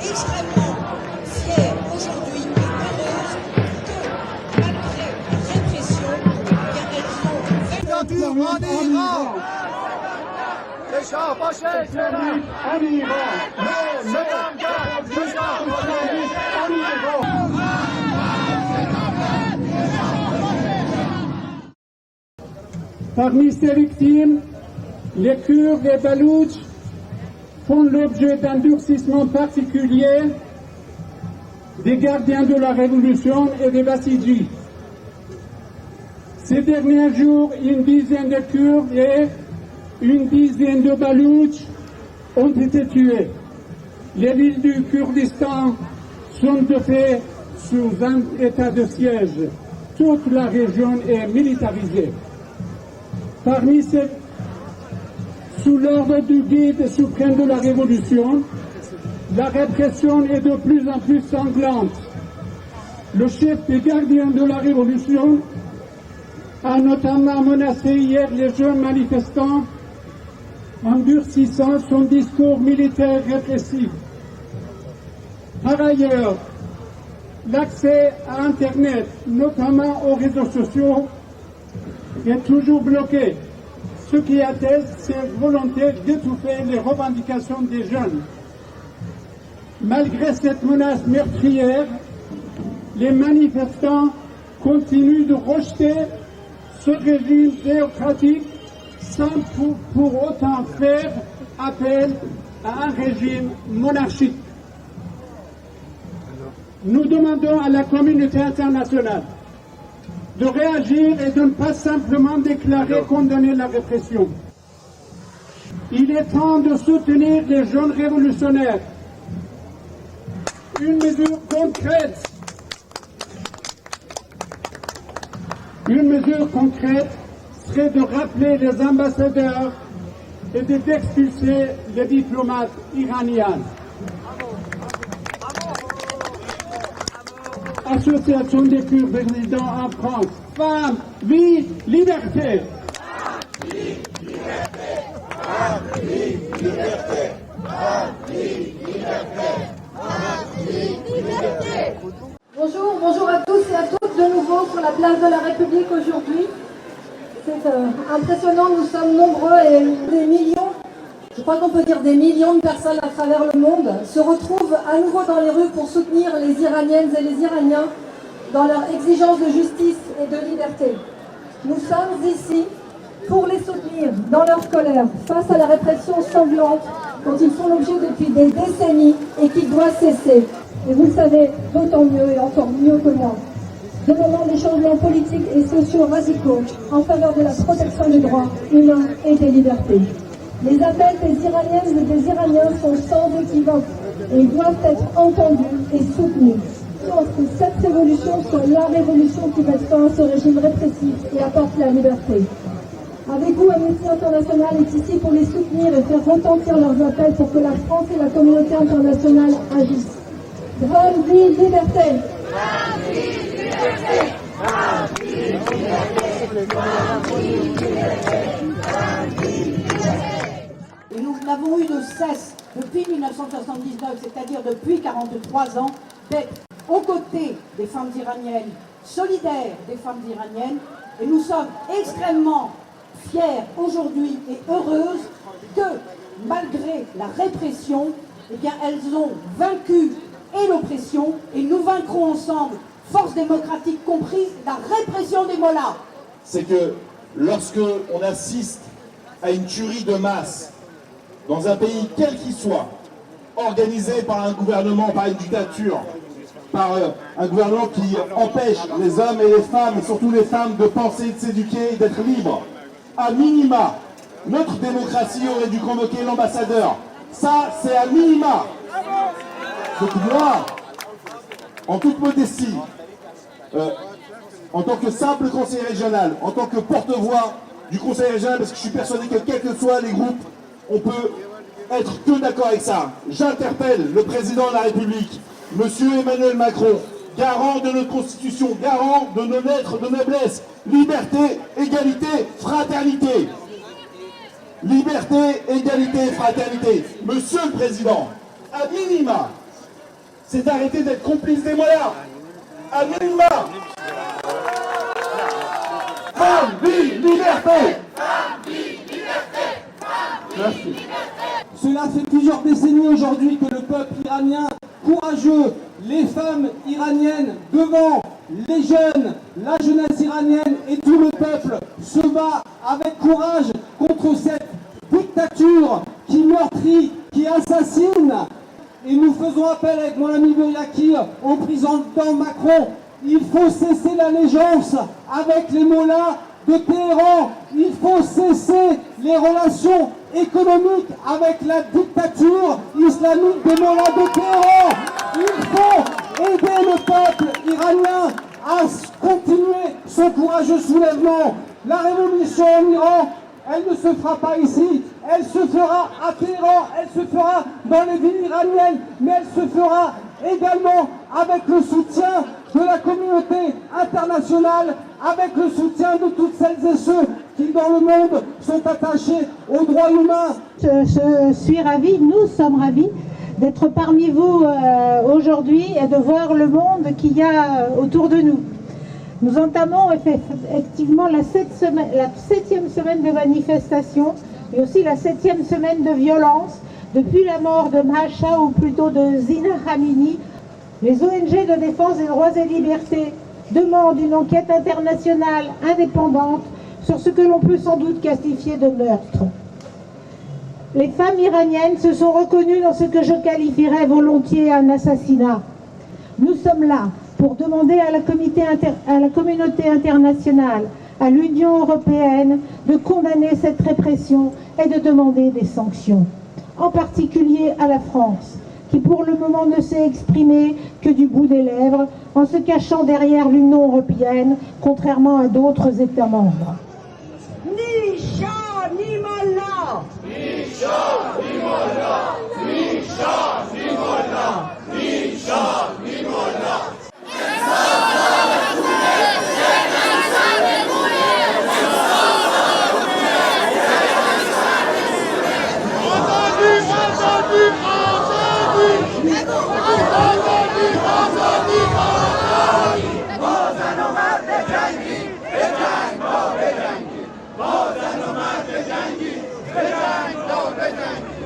Extrêmement fiers aujourd'hui et heureuses que, malgré la répression, elles ont Parmi ces victimes, les Kurdes et Baloutches font l'objet d'un durcissement particulier des gardiens de la Révolution et des Bassidji. Ces derniers jours, une dizaine de Kurdes et une dizaine de Baloutches ont été tués. Les villes du Kurdistan sont de fait sous un état de siège. Toute la région est militarisée. Parmi ces, sous l'ordre du guide suprême de la Révolution, la répression est de plus en plus sanglante. Le chef des gardiens de la Révolution a notamment menacé hier les jeunes manifestants en durcissant son discours militaire répressif. Par ailleurs, l'accès à Internet, notamment aux réseaux sociaux, est toujours bloqué, ce qui atteste cette volonté d'étouffer les revendications des jeunes. Malgré cette menace meurtrière, les manifestants continuent de rejeter ce régime théocratique sans pour autant faire appel à un régime monarchique. Nous demandons à la communauté internationale de réagir et de ne pas simplement déclarer condamner la répression. Il est temps de soutenir les jeunes révolutionnaires. Une mesure concrète serait de rappeler les ambassadeurs et d'expulser les diplomates iraniens. Association des Kurdes résidant en France. Femmes, vie, liberté. Femmes, vie, liberté. Femmes, vie, liberté. Femmes, vie, liberté. Femmes, vie, liberté. Bonjour à tous et à toutes de nouveau sur la place de la République aujourd'hui. C'est impressionnant, nous sommes nombreux et des millions, je crois qu'on peut dire des millions de personnes à travers le monde se retrouvent à nouveau dans les rues pour soutenir les Iraniennes et les Iraniens dans leur exigence de justice et de liberté. Nous sommes ici pour les soutenir dans leur colère face à la répression sanglante dont ils font l'objet depuis des décennies et qui doit cesser. Et vous le savez d'autant mieux et encore mieux que moi. demandant des changements politiques et sociaux radicaux en faveur de la protection des droits humains et des libertés. Les appels des Iraniennes et des Iraniens sont sans équivoque et doivent être entendus et soutenus. Que cette révolution soit la révolution qui mette fin à ce régime répressif et apporte la liberté. Avec vous, Amnesty International est ici pour les soutenir et faire retentir leurs appels pour que la France et la communauté internationale agissent. Grande vie, liberté! Et nous n'avons eu de cesse depuis 1979, c'est-à-dire depuis 43 ans, d'être aux côtés des femmes iraniennes, solidaires des femmes iraniennes, et nous sommes extrêmement fiers aujourd'hui et heureuses que, malgré la répression, eh bien, elles ont vaincu et l'oppression, et nous vaincrons ensemble, force démocratique comprise, la répression des mollahs. C'est que lorsque on assiste à une tuerie de masse dans un pays quel qu'il soit, organisé par un gouvernement, par une dictature, par un gouvernement qui empêche les hommes et les femmes, et surtout les femmes, de penser, de s'éduquer, d'être libres. À minima, notre démocratie aurait dû convoquer l'ambassadeur. Ça, c'est à minima. Donc moi, en toute modestie, en tant que simple conseiller régional, en tant que porte-voix du conseil régional, parce que je suis persuadé que quels que soient les groupes, on peut être que d'accord avec ça. J'interpelle le président de la République, Monsieur Emmanuel Macron, garant de notre Constitution, garant de nos lettres de noblesse, liberté, égalité, fraternité. Liberté, égalité, fraternité. Monsieur le Président, à minima, c'est d'arrêter d'être complice des mollahs. À minima. Femme, vie, liberté. Femme, vie, liberté. Merci. Cela fait plusieurs décennies aujourd'hui que le peuple iranien courageux, les femmes iraniennes devant les jeunes, la jeunesse iranienne et tout le peuple se bat avec courage contre cette dictature qui meurtrit, qui assassine. Et nous faisons appel avec mon ami Bouriaki au président Macron. Il faut cesser l'allégeance avec les mollahs de Téhéran. Il faut cesser les relations économiques avec la dictature islamique des mollahs de Téhéran. Il faut aider le peuple iranien à continuer son courageux soulèvement. La révolution en Iran, elle ne se fera pas ici, elle se fera à Téhéran, elle se fera dans les villes iraniennes, mais elle se fera également avec le soutien de la communauté internationale, avec le soutien de toutes celles et ceux qui dans le monde sont attachés aux droits humains. Je suis ravie, nous sommes ravis d'être parmi vous aujourd'hui et de voir le monde qu'il y a autour de nous. Nous entamons effectivement la 7e semaine de manifestation et aussi la 7e semaine de violence depuis la mort de Mahsa ou plutôt de Zina Amini. Les ONG de défense des droits et libertés demandent une enquête internationale indépendante sur ce que l'on peut sans doute qualifier de meurtre. Les femmes iraniennes se sont reconnues dans ce que je qualifierais volontiers un assassinat. Nous sommes là pour demander à la communauté internationale, à l'Union européenne, de condamner cette répression et de demander des sanctions. En particulier à la France, qui pour le moment ne s'est exprimée que du bout des lèvres, en se cachant derrière l'Union européenne, contrairement à d'autres États membres. Ni Shah, ni Mollah. Ni Shah, ni Mollah.